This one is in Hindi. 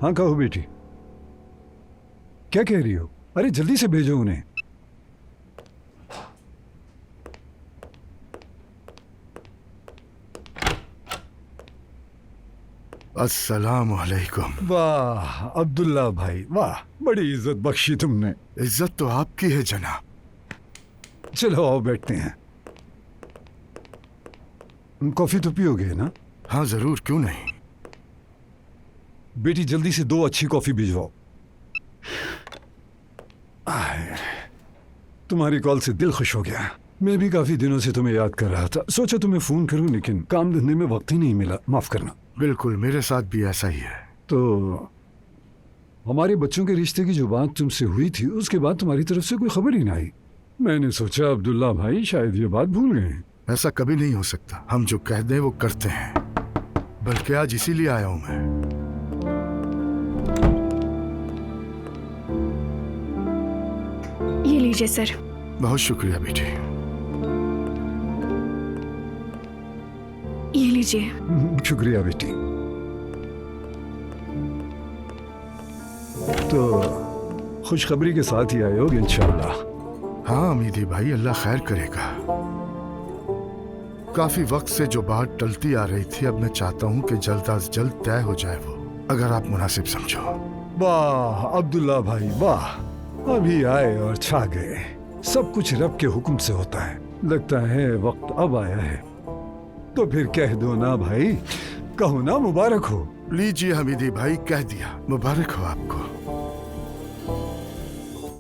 हाँ कहो बेटी, क्या कह रही हो? अरे जल्दी से भेजो उन्हें। अस्सलाम वालेकुम। वाह अब्दुल्ला भाई वाह, बड़ी इज्जत बख्शी तुमने। इज्जत तो आपकी है जनाब। चलो आओ बैठते हैं। कॉफी तो पियोगे ना? हाँ जरूर, क्यों नहीं। बेटी जल्दी से 2 अच्छी कॉफी भिजवाओ। तुम्हारी कॉल से दिल खुश हो गया। मैं भी काफी दिनों से तुम्हें याद कर रहा था, सोचा तुम्हें फोन करूं, लेकिन काम धंधे में वक्त ही नहीं मिला, माफ करना। बिल्कुल, मेरे साथ भी ऐसा ही है। तो हमारे बच्चों के रिश्ते की जो बात तुमसे हुई थी, उसके बाद तुम्हारी तरफ से कोई खबर ही ना आई। मैंने सोचा अब्दुल्ला भाई शायद ये बात भूल गए हैं। ऐसा कभी नहीं हो सकता, हम जो कह दें वो करते हैं। बल्कि आज इसीलिए आया हूं मैं। ये लीजिए सर। बहुत शुक्रिया बेटी। ये लीजिए। शुक्रिया बेटी। तो खुशखबरी के साथ ही आए होगे इंशाल्लाह। हाँ अमीदी भाई, अल्लाह खैर करेगा। काफी वक्त से जो बात टलती आ रही थी, अब मैं चाहता हूँ कि जल्द अज जल्द तय हो जाए वो, अगर आप मुनासिब समझो। वाह अब्दुल्ला भाई वाह, अभी आए और छा गए। सब कुछ रब के हुक्म से होता है। लगता है वक्त अब आया है, तो फिर कह दो ना भाई, कहो ना मुबारक हो। लीजिए हमीदी भाई, कह दिया, मुबारक हो आपको।